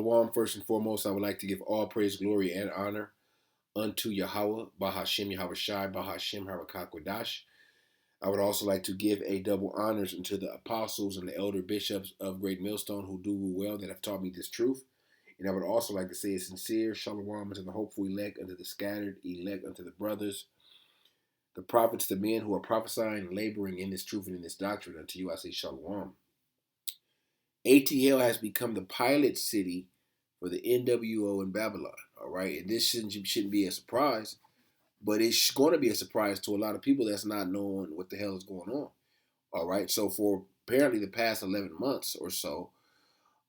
Shalom, first and foremost, I would like to give all praise, glory, and honor unto Yahawah, Bahasham, Yahawashi, Bahasham, Harakakwadash. I would also like to give a double honors unto the apostles and the elder bishops of Great Millstone who do well that have taught me this truth. And I would also like to say a sincere shalom unto the hopeful elect, unto the scattered elect, unto the brothers, the prophets, the men who are prophesying and laboring in this truth and in this doctrine. Unto you I say shalom. ATL has become the pilot city for the NWO in Babylon. All right, and this shouldn't be a surprise, but it's going to be a surprise to a lot of people that's not knowing what the hell is going on. All right, so for apparently the past 11 months or so,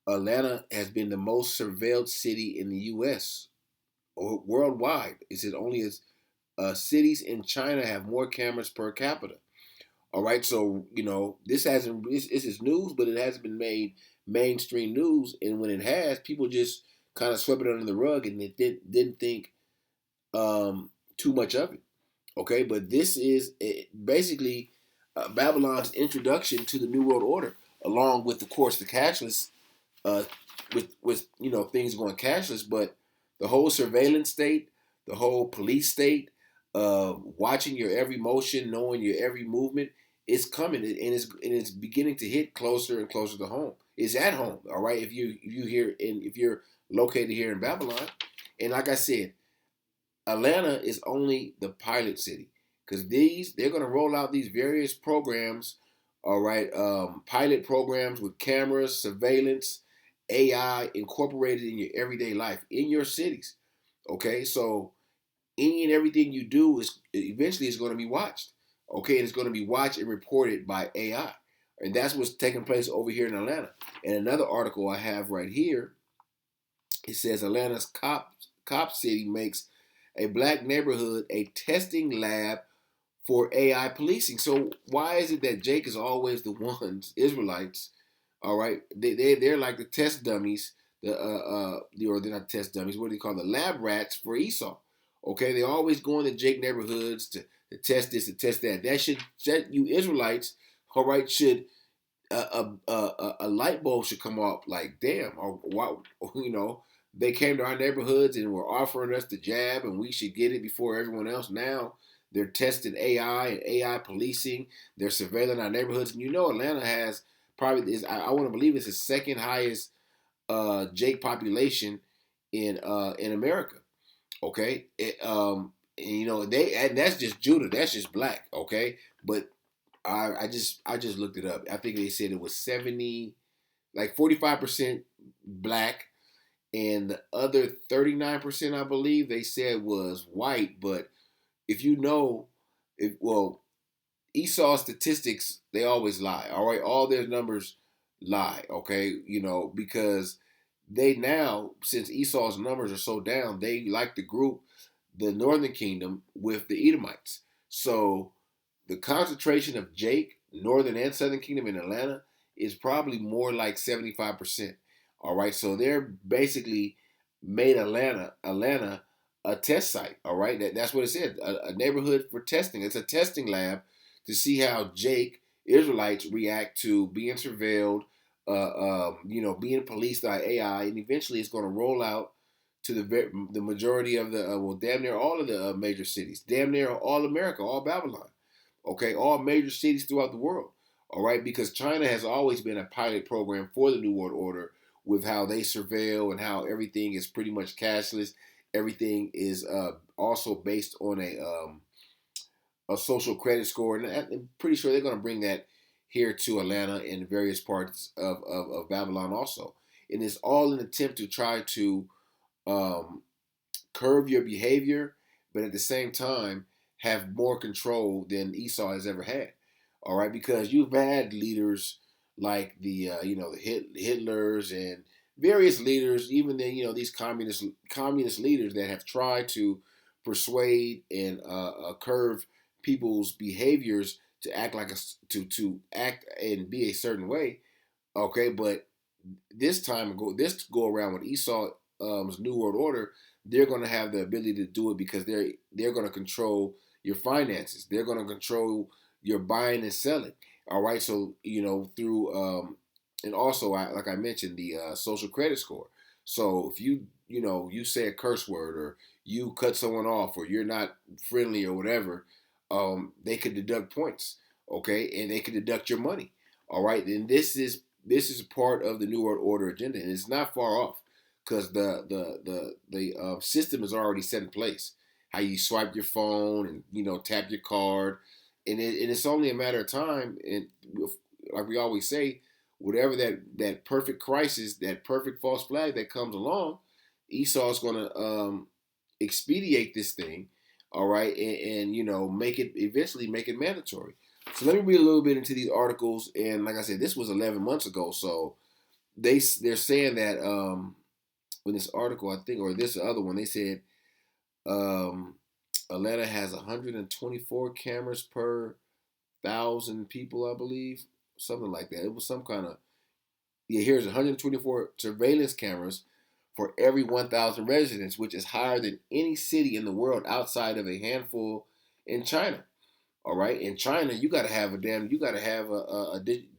Atlanta has been the most surveilled city in the U.S. or worldwide. Is it only as cities in China have more cameras per capita? All right, so this hasn't this is news, but it hasn't been made mainstream news, and when it has, people just kind of swept it under the rug and they didn't think too much of it. Okay, but this is basically Babylon's introduction to the New World Order, along with, of course, the cashless, uh, with things going cashless, but the whole surveillance state, the whole police state, watching your every motion, knowing your every movement, it's coming, and it's beginning to hit closer and closer to home. It's at home, all right. If you're located here in Babylon, and like I said, Atlanta is only the pilot city because they're going to roll out these various programs, all right, pilot programs with cameras, surveillance, AI incorporated in your everyday life in your cities. Okay, so any and everything you do is eventually is going to be watched. Okay, and it's going to be watched and reported by AI, and that's what's taking place over here in Atlanta. And another article I have right here, it says Atlanta's cop city makes a black neighborhood a testing lab for AI policing. So why is it that Jake is always the ones, Israelites, all right, they're like the test dummies, or they're not test dummies, what do you call the lab rats for Esau? Okay, they always going to Jake neighborhoods to test this, to test that. That you Israelites, all right, should a light bulb should come up like, damn, or why, they came to our neighborhoods and were offering us the jab, and we should get it before everyone else. Now they're testing AI and AI policing. They're surveilling our neighborhoods, and Atlanta has probably is I want to believe it's the second highest Jake population in America. Okay, and that's just Judah. That's just black. Okay, but I just looked it up. I think they said it was 45% black, and the other 39%, I believe, they said was white. But if Esau statistics, they always lie. All right, all their numbers lie. Okay, because they now, since Esau's numbers are so down, they like to group the Northern Kingdom with the Edomites. So the concentration of Jake, Northern and Southern Kingdom in Atlanta, is probably more like 75%. All right, so they're basically made Atlanta a test site. All right, that's what it said, a neighborhood for testing. It's a testing lab to see how Jake Israelites react to being surveilled, being policed by AI, and eventually it's going to roll out to the majority of the damn near all of the major cities, damn near all America, all Babylon, okay, all major cities throughout the world. All right, because China has always been a pilot program for the New World Order with how they surveil and how everything is pretty much cashless. Everything is also based on a social credit score, and I'm pretty sure they're going to bring that here to Atlanta and various parts of Babylon also. And it's all an attempt to try to um, curb your behavior, but at the same time have more control than Esau has ever had. All right, because you've had leaders like the Hitlers and various leaders, even these communist leaders that have tried to persuade and curve people's behaviors to act like to act and be a certain way. Okay, but this go around with Esau's New World Order, they're going to have the ability to do it because they're going to control your finances. They're going to control your buying and selling. All right, so through and also like I mentioned, the social credit score. So if you say a curse word, or you cut someone off, or you're not friendly or whatever, they could deduct points, okay, and they could deduct your money. All right, and this is part of the New World Order agenda, and it's not far off because the system is already set in place. How you swipe your phone and tap your card, and it's only a matter of time. And like we always say, whatever that perfect crisis, that perfect false flag that comes along, Esau's going to expedite this thing, all right, and make it eventually make it mandatory. So let me read a little bit into these articles, and like I said, this was 11 months ago, so they're saying that in this article, I think, or this other one, they said um, Atlanta has 124 cameras per thousand people, I believe, something like that. It was some kind of here's 124 surveillance cameras for every 1,000 residents, which is higher than any city in the world outside of a handful in China. All right, in China, you got to have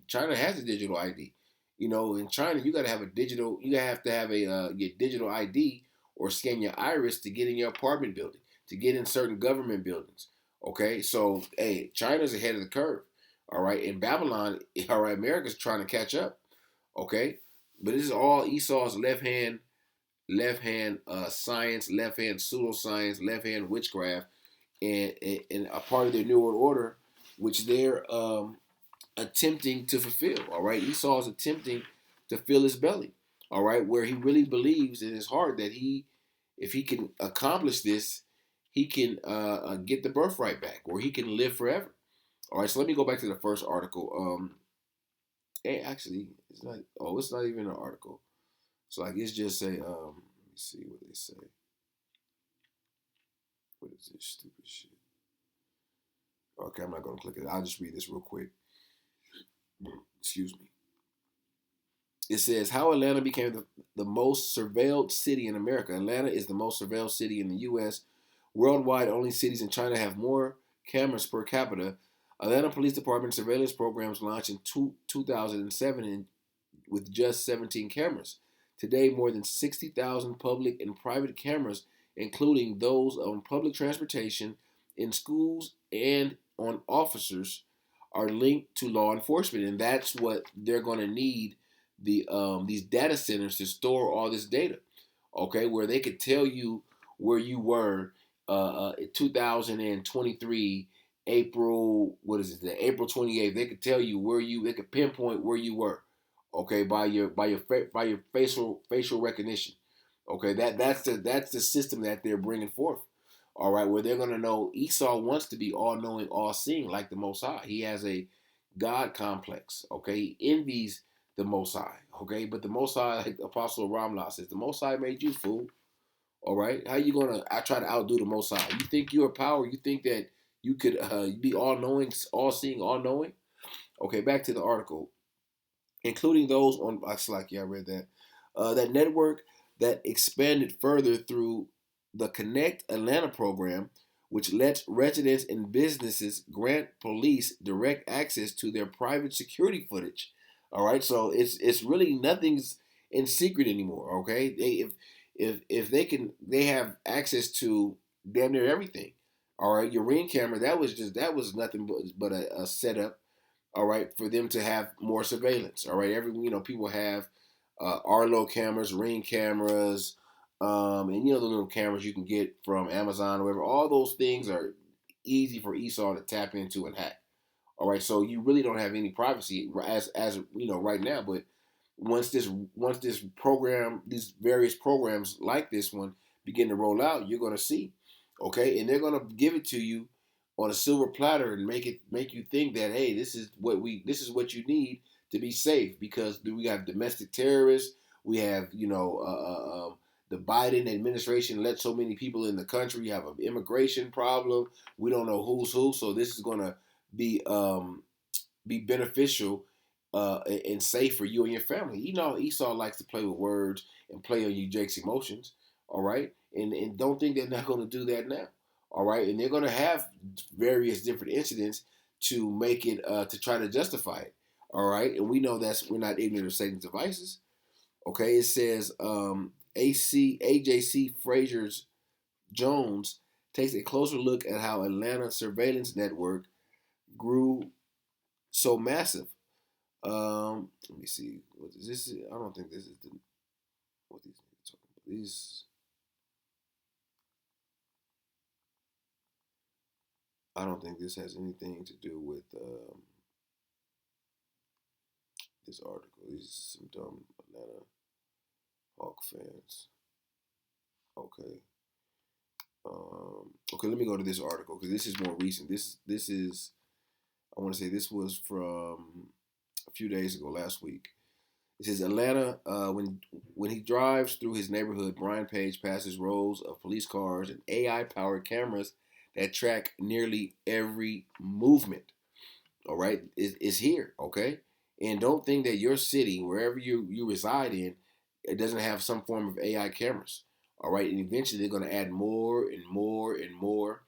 China has a digital ID. In China, you got to have a digital. You have to have your digital ID or scan your iris to get in your apartment building, to get in certain government buildings. Okay, so hey, China's ahead of the curve. All right, in Babylon, all right, America's trying to catch up. Okay, but this is all Esau's left hand science, left hand pseudoscience, left hand witchcraft, and a part of their New World Order, which they're attempting to fulfill. All right, Esau is attempting to fill his belly. All right, where he really believes in his heart that if he can accomplish this, he can get the birthright back, or he can live forever. All right, so let me go back to the first article. Actually, it's not. Oh, it's not even an article. So I guess just say. Let me see what they say. What is this stupid shit? Okay, I'm not gonna click it. I'll just read this real quick. Excuse me. It says how Atlanta became the most surveilled city in America. Atlanta is the most surveilled city in the U.S. Worldwide, only cities in China have more cameras per capita. Atlanta Police Department surveillance programs launched in 2007 with just 17 cameras. Today, more than 60,000 public and private cameras, including those on public transportation, in schools, and on officers, are linked to law enforcement, and that's what they're going to need these data centers to store all this data. Okay, where they could tell you where you were in 2023 April, what is it? The April 28th. They could tell you where you. They could pinpoint where you were. Okay, by your facial recognition. Okay, that's the system that they're bringing forth. All right, where they're gonna know Esau wants to be all knowing, all seeing, like the Most High. He has a God complex. Okay, he envies the Most High. Okay, but the Most High, like Apostle Ramla says, the Most High made you fool. All right, how you gonna? I try to outdo the Most High. You think you're a power? You think that you could be all knowing, all seeing, all knowing? Okay, back to the article, including those on Slack. Yeah, I read that. That network that expanded further through the Connect Atlanta program, which lets residents and businesses grant police direct access to their private security footage. All right, so it's really nothing's in secret anymore. Okay, if they have access to damn near everything. All right, your ring camera that was nothing but a setup, all right, for them to have more surveillance. All right, people have Arlo cameras, Ring cameras, and the little cameras you can get from Amazon or whatever. All those things are easy for Esau to tap into and hack. All right, so you really don't have any privacy as right now. But once this program, these various programs like this one begin to roll out, you're going to see, okay, and they're going to give it to you on a silver platter and make you think that, hey, this is what you need to be safe, because we have domestic terrorists, we have the Biden administration let so many people in the country, you have an immigration problem, we don't know who's who, so this is going to be be beneficial and safe for you and your family. Esau likes to play with words and play on you Jake's emotions. All right, and don't think they're not going to do that now. All right, and they're going to have various different incidents to make it to try to justify it. All right, and we know we're not ignorant of Satan's devices. Okay, it says AJC Fraser's Jones takes a closer look at how Atlanta surveillance network grew so massive. Let me see. What is this? I don't think this is the what these niggas talking about. These I don't think this has anything to do with this article. These are some dumb Atlanta Hawk fans. Okay. Okay, let me go to this article because this is more recent. This is I want to say this was from a few days ago, last week. It says Atlanta, when he drives through his neighborhood, Brian Page passes rows of police cars and AI-powered cameras that track nearly every movement. All right, is here. Okay, and don't think that your city, wherever you reside in, it doesn't have some form of AI cameras. All right, and eventually they're going to add more and more and more.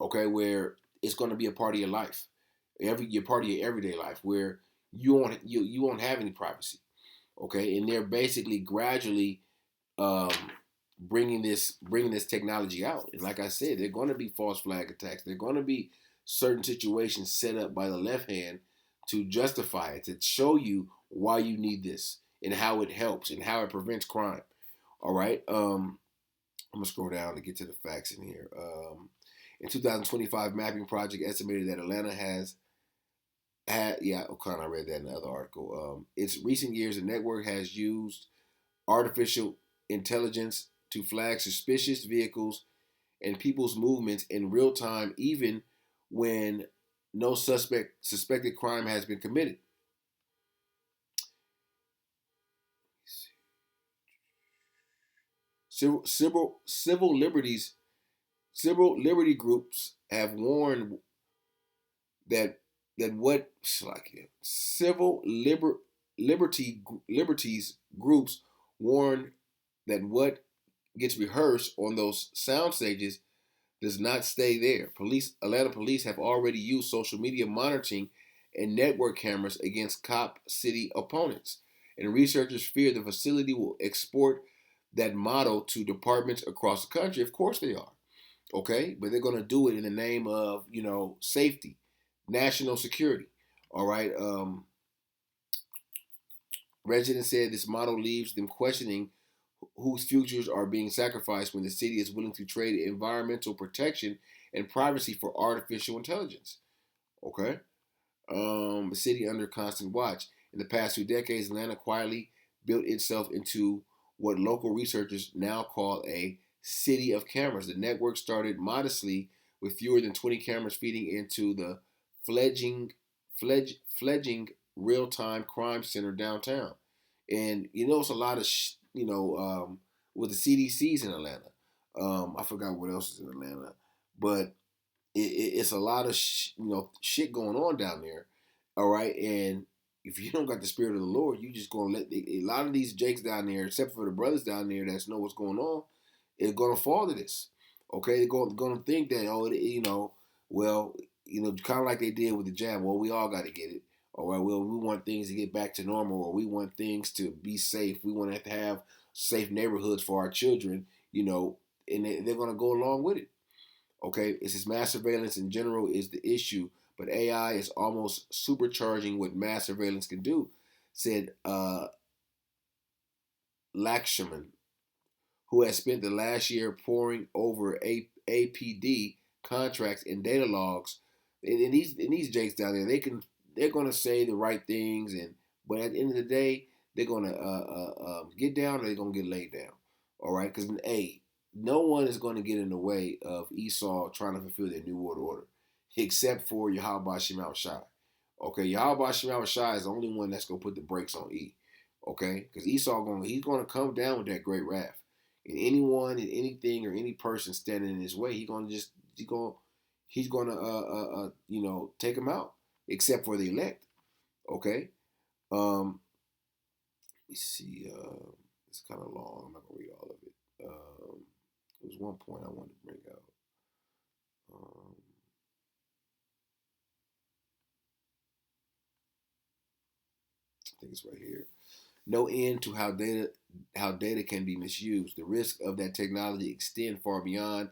Okay, where it's going to be a part of your life, your part of your everyday life, where you won't have any privacy. Okay, and they're basically gradually um, bringing this technology out. And like I said, they're going to be false flag attacks. They're going to be certain situations set up by the left hand to justify it, to show you why you need this and how it helps and how it prevents crime. All right. I'm gonna scroll down to get to the facts in here. In 2025, mapping project estimated that Atlanta has had yeah, O'Connor. I read that in the other article. Its recent years, the network has used artificial intelligence to flag suspicious vehicles and people's movements in real time, even when no suspected crime has been committed. Civil liberties civil liberty groups have warned that that what like civil liberties groups warn that what gets rehearsed on those sound stages does not stay there. Atlanta police have already used social media monitoring and network cameras against cop city opponents. And researchers fear the facility will export that model to departments across the country. Of course they are. Okay? But they're going to do it in the name of, safety, national security. All right? Residents said this model leaves them questioning whose futures are being sacrificed when the city is willing to trade environmental protection and privacy for artificial intelligence. Okay? The city under constant watch. In the past 2 decades, Atlanta quietly built itself into what local researchers now call a city of cameras. The network started modestly with fewer than 20 cameras feeding into the fledging real-time crime center downtown. And it's a lot of with the CDC's in Atlanta. I forgot what else is in Atlanta, but it's a lot of shit going on down there. All right, and if you don't got the spirit of the Lord, you just gonna let a lot of these jakes down there, except for the brothers down there that know what's going on, is gonna fall to this. Okay, they're gonna think that well, kind of like they did with the jab. Well, we all got to get it. All right. Well, we want things to get back to normal, or we want things to be safe. We want to have safe neighborhoods for our children. And they're gonna go along with it. Okay, it says mass surveillance in general is the issue, but AI is almost supercharging what mass surveillance can do, said Lakshman, who has spent the last year poring over APD contracts and data logs. And these jakes down there, they're gonna say the right things, but at the end of the day, they're gonna get down or they're gonna get laid down. All right, because no one is going to get in the way of Esau trying to fulfill their new world order, except for Yahawah Shemel Shai. Okay, Yahawah Shemel Shai is the only one that's going to put the brakes on E. Okay, because he's going to come down with that great wrath, and anyone and anything or any person standing in his way, he's going to take him out, except for the elect. Okay, let me see. It's kind of long. I'm not going to read all of it. There was one point I wanted to bring out. Um, I think it's right here. No end to how data can be misused. The risk of that technology extend far beyond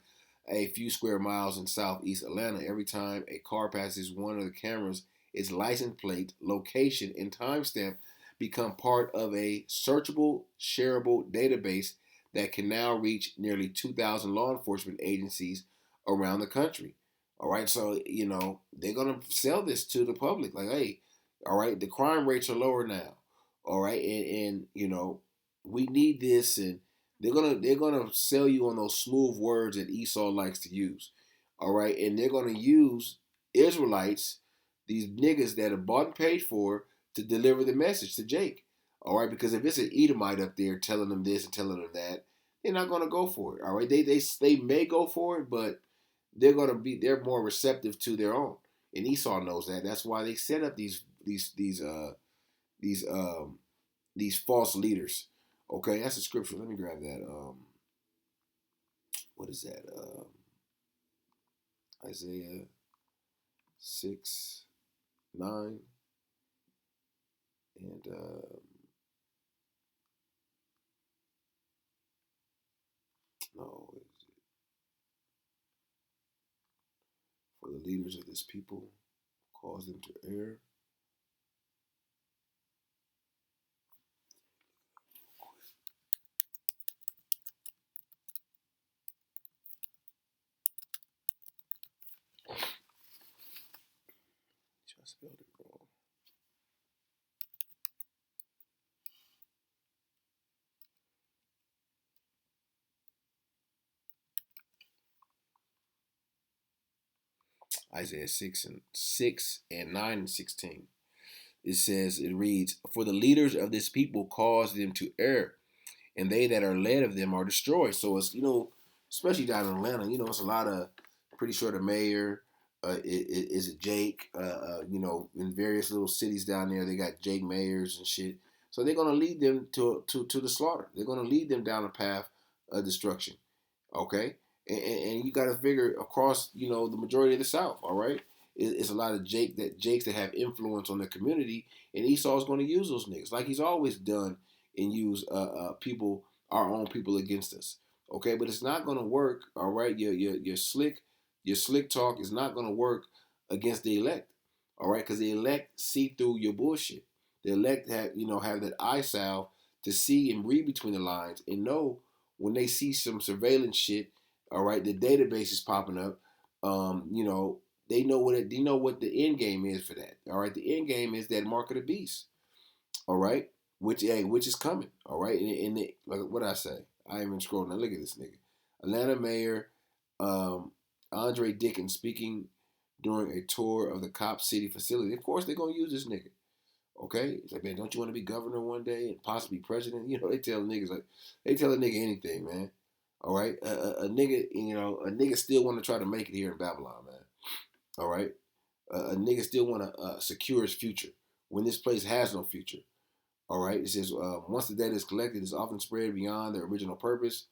a few square miles in southeast Atlanta. Every time a car passes one of the cameras, its license plate, location, and timestamp become part of a searchable, shareable database that can now reach nearly 2,000 law enforcement agencies around the country. All right, so they're gonna sell this to the public, like, hey, all right, the crime rates are lower now. All right, and we need this, and they're gonna sell you on those smooth words that Esau likes to use. All right, and they're gonna use Israelites, these niggas that are bought and paid for, to deliver the message to Jake. All right, because if it's an Edomite up there telling them this and telling them that, they're not gonna go for it. All right, they may go for it, but they're more receptive to their own. And Esau knows that. That's why they set up these these false leaders. Okay, that's the scripture. Let me grab that. What is that? Isaiah 6:9, and no, for the leaders of this people, cause them to err. I spelled it wrong. Isaiah 6:9 and 16. It reads, "For the leaders of this people cause them to err, and they that are led of them are destroyed." So it's, especially down in Atlanta, it's a lot of, pretty sure the mayor is it Jake. In various little cities down there, they got Jake mayors and shit. So they're gonna lead them to the slaughter. They're gonna lead them down a path of destruction. Okay, and you got to figure across, the majority of the South. All right, it's a lot of Jakes that have influence on the community, and Esau's going to use those niggas like he's always done, and use people, our own people, against us. Okay, but it's not going to work. All right, your slick talk is not going to work against the elect. All right, because the elect see through your bullshit. The elect have that eye salve to see and read between the lines and know when they see some surveillance shit. All right, the database is popping up. They know what the end game is for that. All right, the end game is that mark of the beast. All right, which is coming. All right, like what I say, I ain't even scrolling. Now look at this nigga, Atlanta Mayor Andre Dickens speaking during a tour of the Cop City facility. Of course, they're gonna use this nigga. Okay, it's like, man, don't you want to be governor one day and possibly president? They tell niggas, like, they tell a nigga anything, man. All right, a nigga, a nigga still want to try to make it here in Babylon, man. All right, a nigga still want to secure his future when this place has no future. All right, it says once the data is collected, it's often spread beyond their original purpose.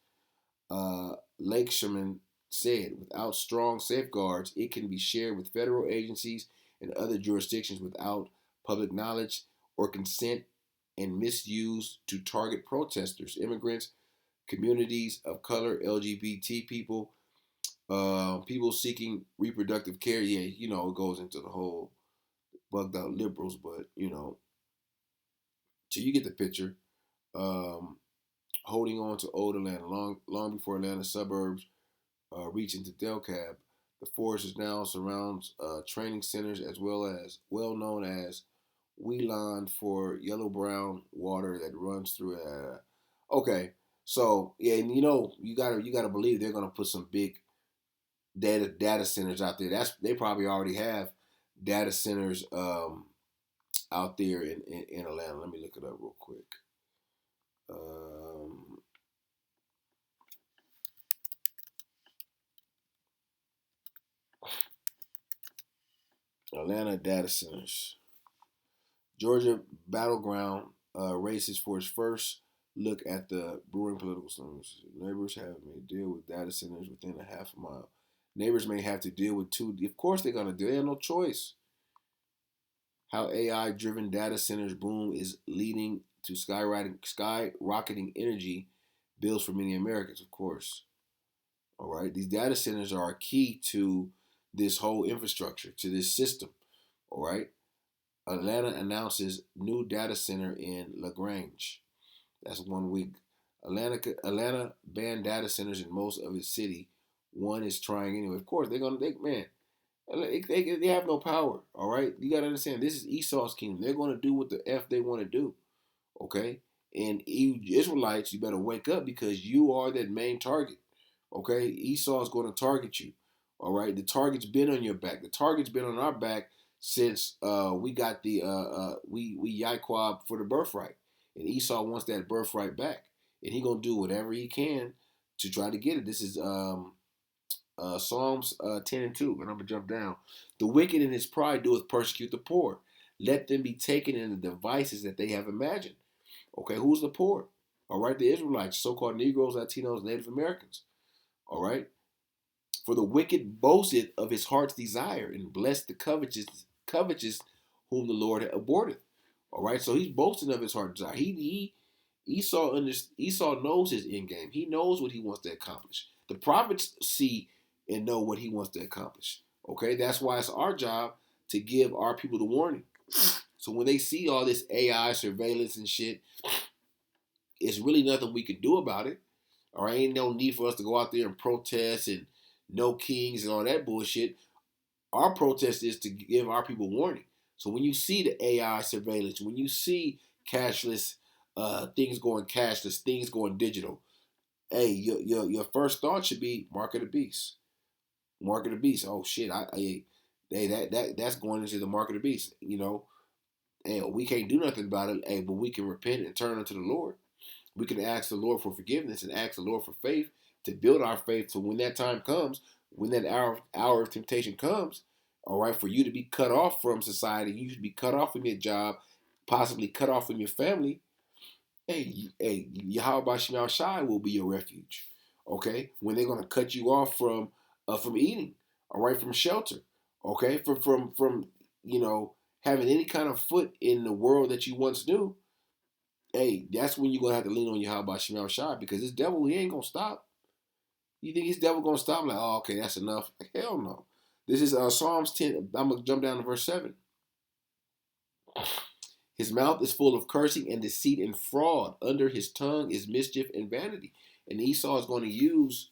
Lake Sherman said, without strong safeguards, it can be shared with federal agencies and other jurisdictions without public knowledge or consent, and misused to target protesters, immigrants, communities of color, LGBT people, people seeking reproductive care. Yeah, it goes into the whole bugged out liberals, but so you get the picture. Um, Holding on to old Atlanta long before Atlanta suburbs reach into DelCab. The forest is now surrounds training centers as well known as Wheelan for yellow-brown water that runs through it. Okay, so yeah, and you gotta believe they're gonna put some big data centers out there. They probably already have data centers out there in Atlanta. Let me look it up real quick. Um, Atlanta data centers. Georgia battleground races for its first look at the brewing political storms. Neighbors have may deal with data centers within a half a mile. Neighbors may have to deal with two. Of course, they're gonna do. They have no choice. How AI-driven data centers boom is leading to skyrocketing energy bills for many Americans, of course. All right, these data centers are key to this whole infrastructure, to this system. All right, Atlanta announces new data center in LaGrange. That's 1 week. Atlanta banned data centers in most of its city. One is trying anyway. Of course, they have no power. All right, you gotta understand. This is Esau's kingdom. They're gonna do what the f they want to do. Okay, and you Israelites, you better wake up because you are that main target. Okay, Esau is going to target you. All right, the target's been on your back. The target's been on our back since we got the we Yaquab for the birthright, and Esau wants that birthright back, and he gonna do whatever he can to try to get it. This is Psalms 10:2, and I'm gonna jump down. The wicked in his pride doeth persecute the poor. Let them be taken in the devices that they have imagined. Okay, who's the poor? All right, the Israelites, so-called Negroes, Latinos, Native Americans. All right. For the wicked boasteth of his heart's desire, and bless the covetous whom the Lord aborteth. All right, so he's boasting of his heart desire. Esau knows his end game. He knows what he wants to accomplish. The prophets see and know what he wants to accomplish. Okay, that's why it's our job to give our people the warning. So when they see all this AI surveillance and shit, it's really nothing we can do about it. All right, ain't no need for us to go out there and protest and no kings and all that bullshit. Our protest is to give our people warning. So when you see the AI surveillance, when you see cashless things going cashless, things going digital, hey, your first thought should be mark of the beast. Mark of the beast. Oh shit, that's going into the mark of the beast. You know, and we can't do nothing about it. Hey, but we can repent and turn unto the Lord. We can ask the Lord for forgiveness and ask the Lord for faith to build our faith. So when that time comes, when that hour of temptation comes, all right, for you to be cut off from society, you should be cut off from your job, possibly cut off from your family. Yahawashi will be your refuge. Okay, when they're gonna cut you off from eating, all right, from shelter, okay, from having any kind of foot in the world that you once knew. Hey, that's when you're gonna have to lean on Yahawashi because this devil, he ain't gonna stop. You think this devil gonna stop? Like, oh, okay, that's enough. Hell no. This is Psalms 10. I'm gonna jump down to verse 7. His mouth is full of cursing and deceit and fraud. Under his tongue is mischief and vanity. And Esau is going to use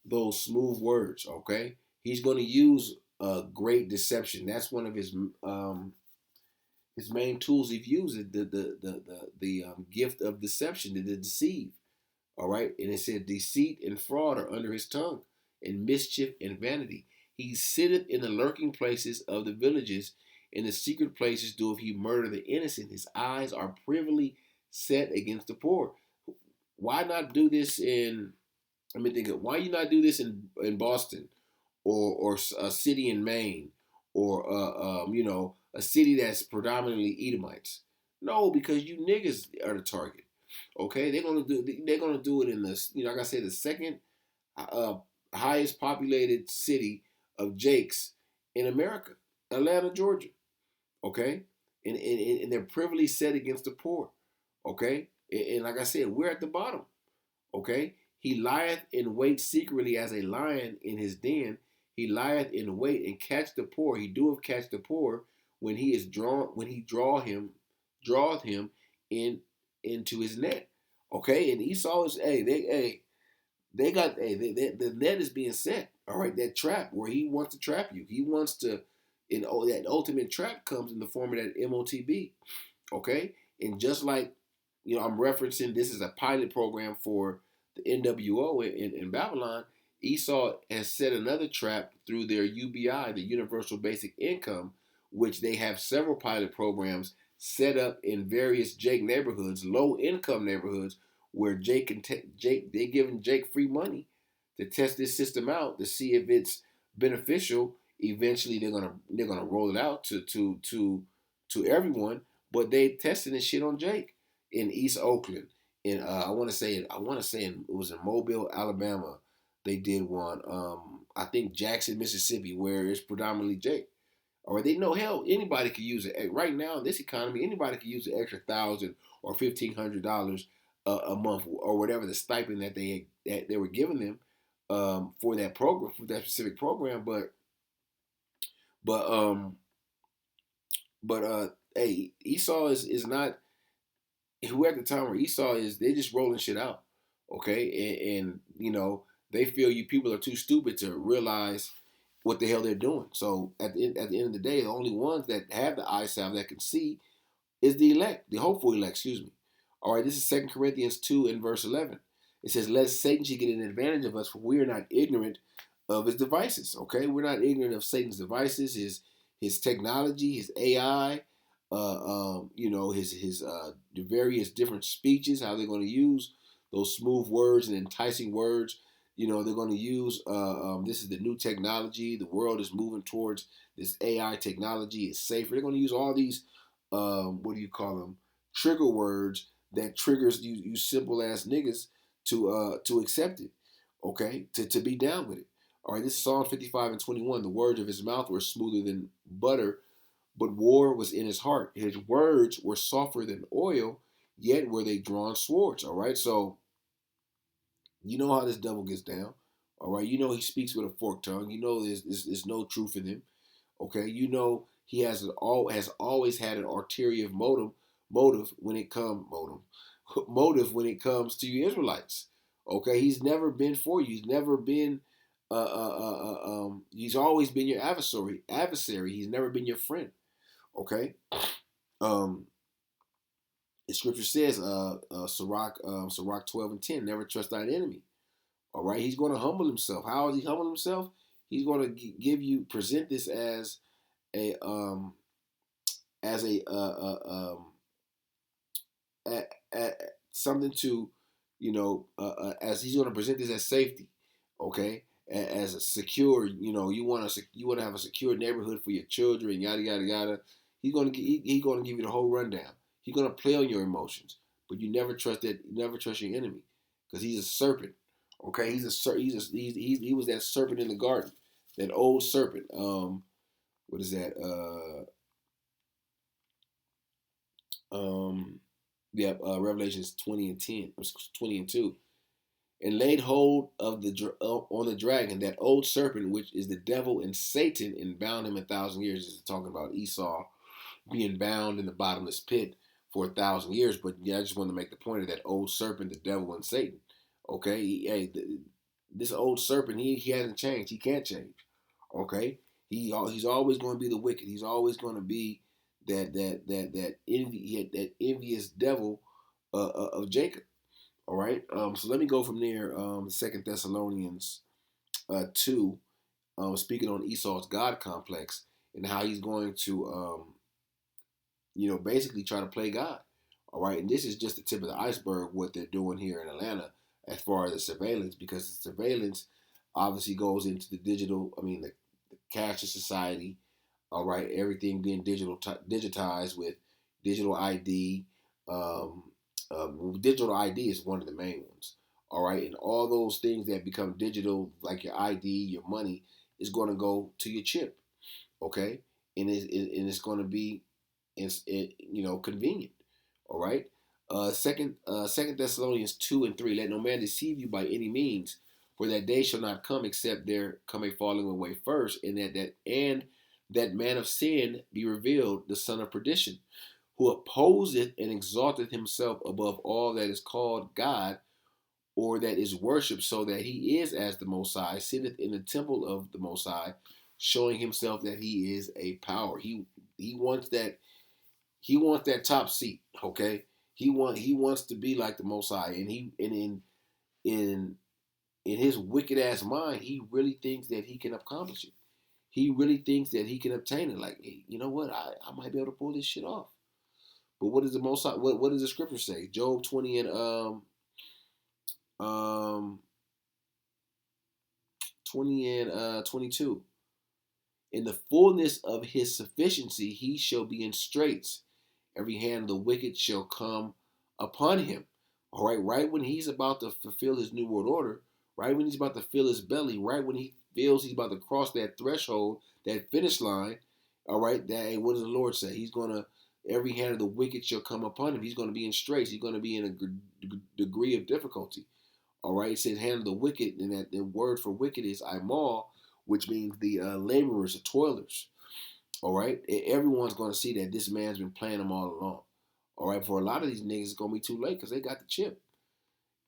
those smooth words. Okay, he's going to use great deception. That's one of his main tools. He uses the gift of deception to deceive. All right, and it said deceit and fraud are under his tongue, and mischief and vanity. He sitteth in the lurking places of the villages. In the secret places doeth he murder the innocent. His eyes are privily set against the poor. Why not do this in? I mean, think of why you not do this in Boston, or a city in Maine, or a city that's predominantly Edomites. No, because you niggas are the target. Okay, they're gonna do it in this. Like I said, the second uh, highest populated city of Jakes in America, Atlanta, Georgia. Okay, and they're privily set against the poor. Okay, and like I said, we're at the bottom. Okay, he lieth in wait secretly as a lion in his den. He lieth in wait and catch the poor. He doeth catch the poor when he is drawn. When he draweth him in into his net. Okay, and Esau is they got the net is being set. All right, that trap where he wants to trap you. He wants to, that ultimate trap comes in the form of that MOTB. Okay, and just like I'm referencing this is a pilot program for the NWO in Babylon. Esau has set another trap through their UBI, the Universal Basic Income, which they have several pilot programs set up in various Jake neighborhoods, low income neighborhoods, where they giving Jake free money to test this system out to see if it's beneficial. Eventually, they're gonna roll it out to everyone, but they testing this shit on Jake in East Oakland. And I want to say it was in Mobile, Alabama. They did one. I think Jackson, Mississippi, where it's predominantly Jake. All right, they know hell anybody could use it right now in this economy. Anybody could use an extra $1,000 or $1,500 a month or whatever the stipend that they were giving them for that program, for that specific program. But um but hey, Esau is not who at the time where Esau is. They're just rolling shit out, okay, and they feel you people are too stupid to realize what the hell they're doing. So at the end of the day, the only ones that have the eyesight that can see is the elect, the hopeful elect, excuse me. All right, this is 2 Corinthians 2 and verse 11. It says, lest Satan should get an advantage of us, for we are not ignorant of his devices. Okay, we're not ignorant of Satan's devices, his technology, his AI, the various different speeches, how they're going to use those smooth words and enticing words. They're going to use this is the new technology. The world is moving towards this AI technology. It's safer. They're going to use all these what do you call them, trigger words that triggers you simple ass niggas to accept it, okay, to be down with it. All right, this is Psalm 55 and 21. The words of his mouth were smoother than butter, but war was in his heart. His words were softer than oil, yet were they drawn swords. All right, so you know how this devil gets down. All right, you know he speaks with a forked tongue. You know there's no truth in him. Okay, you know he has always had an ulterior motive when it comes motive when it comes to you Israelites. Okay, he's never been for you. He's never been. He's always been your adversary. He's never been your friend. Okay. Um, the scripture says, Sirach 12 and 10, never trust thine enemy. All right, he's going to humble himself. How is he humble himself? He's going to present this a um as a, a something to as he's going to present this as safety, okay, as a secure, you want to have a secure neighborhood for your children, yada yada yada. He's going to give you the whole rundown. He's going to play on your emotions, but you never trust your enemy, because he's a serpent. Okay, he was that serpent in the garden, that old serpent. What is that? Um, yeah, Revelations 20 and 10, 20 and 2, and laid hold of on the dragon, that old serpent, which is the devil and Satan, and bound him 1,000 years. This is talking about Esau being bound in the bottomless pit for 1,000 years. But yeah, I just want to make the point of that old serpent, the devil and Satan. Okay, this old serpent, he hasn't changed. He can't change. Okay, he's always going to be the wicked. He's always going to be that envious devil of Jacob. All right. So let me go from there. 2 Thessalonians 2, speaking on Esau's God complex and how he's going to basically try to play God. All right, and this is just the tip of the iceberg what they're doing here in Atlanta as far as the surveillance, because the surveillance obviously goes into the digital. I mean, the cashless society. All right, everything being digitized with digital ID. Um, Digital ID is one of the main ones. All right, and all those things that become digital, like your ID, your money, is going to go to your chip. Okay, and it's going to be, convenient. All right. Second Thessalonians 2 and 3. Let no man deceive you by any means, for that day shall not come except there come a falling away first, and that man of sin be revealed, the son of perdition, who opposeth and exalteth himself above all that is called God, or that is worshipped, so that he is as the Most High, sitteth in the temple of the Most High, showing himself that he is a power. He wants that top seat. Okay, he wants to be like the Most High, and in his wicked ass mind, he really thinks that he can accomplish it. He really thinks that he can obtain it. Like, hey, you know what? I might be able to pull this shit off. But what does the Most High, what does the scripture say? Job 20 and um 20 and 22. In the fullness of his sufficiency, he shall be in straits. Every hand of the wicked shall come upon him. All right, right when he's about to fulfill his new world order, right when he's about to fill his belly, right when he feels he's about to cross that threshold, that finish line, All right, that ain't what does the Lord say? He's gonna every hand of the wicked shall come upon him. He's gonna be in straits. He's gonna be in a degree of difficulty. All right, it says hand of the wicked, and that the word for wicked is imal, which means the laborers, the toilers. All right, everyone's gonna see that this man's been playing them all along. All right, for a lot of these niggas, it's gonna be too late because they got the chip.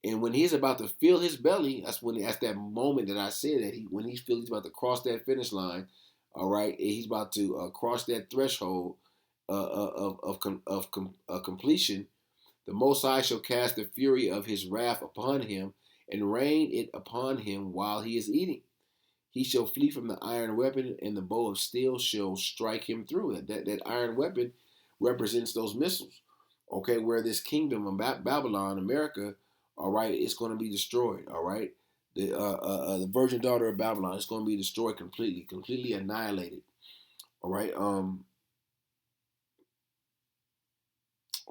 And when he's about to fill his belly, that's that moment that I said that when he feels he's about to cross that finish line, all right, he's about to cross that threshold of completion. The Most High shall cast the fury of his wrath upon him and rain it upon him while he is eating. He shall flee from the iron weapon, and the bow of steel shall strike him through. That iron weapon represents those missiles. Okay, where this kingdom of Babylon, America, all right, it's going to be destroyed. All right, the virgin daughter of Babylon is going to be destroyed completely, completely annihilated. All right. Oh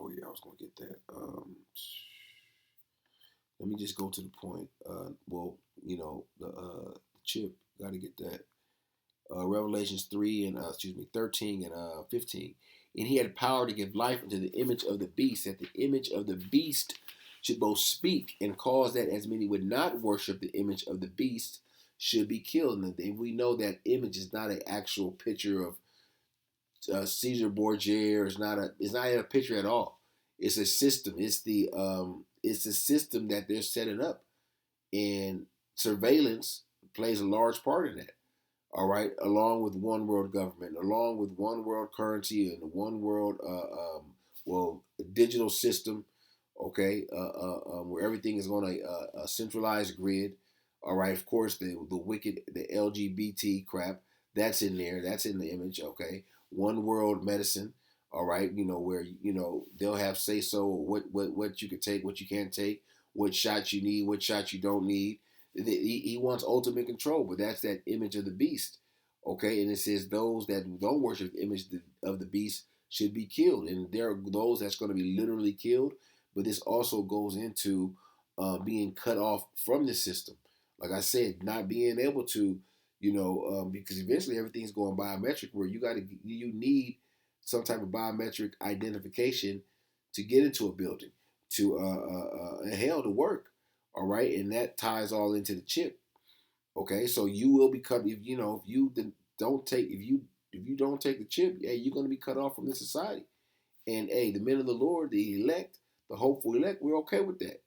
yeah, I was going to get that. Let me just go to the point. Well, the chip. Got to get that. Revelations 3 and 13 and 15. And he had power to give life unto the image of the beast, that the image of the beast should both speak and cause that as many would not worship the image of the beast should be killed. And we know that image is not an actual picture of Caesar Borgia. It's not a picture at all. It's a system. It's a system that they're setting up, and surveillance plays a large part in that. All right, along with one world government, along with one world currency and one world, digital system. Okay, where everything is on a centralized grid. All right, of course, the wicked, the LGBT crap, that's in there. That's in the image. Okay, one world medicine. All right, where they'll have say so what you can take, what you can't take, what shots you need, what shots you don't need. He wants ultimate control, but that's that image of the beast. Okay, and it says those that don't worship the image of the beast should be killed, and there are those that's going to be literally killed. But this also goes into being cut off from the system. Like I said, not being able to, because eventually everything's going biometric, where you need some type of biometric identification to get into a building, to hell to work. All right, and that ties all into the chip. Okay, so you will become if you don't take if you don't take the chip, yeah, you're going to be cut off from the society. And hey, the men of the Lord, the elect, the hopeful elect, we're okay with that.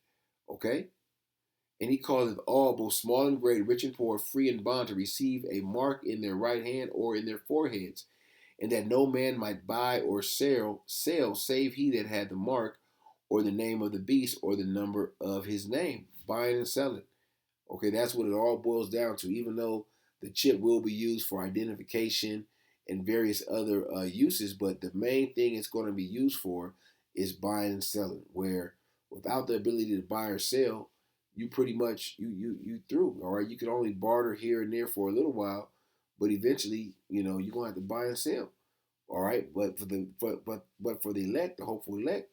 Okay, and he causes all, both small and great, rich and poor, free and bond, to receive a mark in their right hand or in their foreheads, and that no man might buy or sell save he that had the mark, or the name of the beast, or the number of his name. Buying and selling. Okay, that's what it all boils down to. Even though the chip will be used for identification and various other uses, but the main thing it's going to be used for is buying and selling. Where without the ability to buy or sell, you pretty much you through. All right, you can only barter here and there for a little while, but eventually, you're gonna have to buy and sell. All right, but for the elect, the hopeful elect,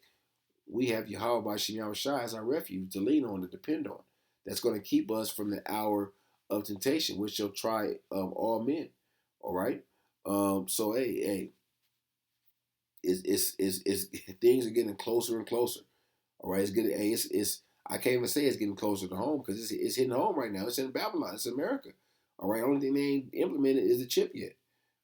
we have Yahawashi as our refuge to lean on, to depend on. That's going to keep us from the hour of temptation, which shall try all men. All right. So hey, it's things are getting closer and closer. All right. It's getting. Hey, it's. I can't even say it's getting closer to home because it's hitting home right now. It's in Babylon. It's in America. All right. Only thing they ain't implemented is the chip yet.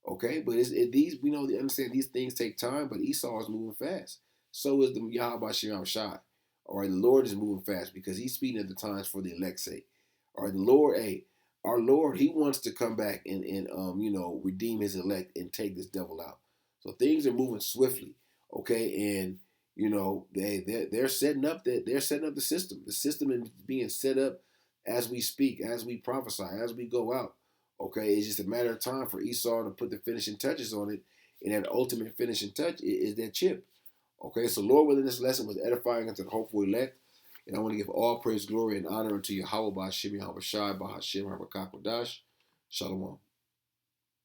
Okay, but these we know, they understand these things take time, but Esau is moving fast. So is the Yahawah Shai. All right, the Lord is moving fast because He's speeding at the times for the elect's sake. All right, the Lord, hey, our Lord, He wants to come back and redeem His elect and take this devil out. So things are moving swiftly. Okay, and they're setting up the system. The system is being set up as we speak, as we prophesy, as we go out. Okay, it's just a matter of time for Esau to put the finishing touches on it, and that ultimate finishing touch is that chip. Okay, so Lord willing, this lesson was edifying unto the hopeful elect, and I want to give all praise, glory, and honor unto Yahawah, Bahasham, Yahawashi, Bahasham, Shalom.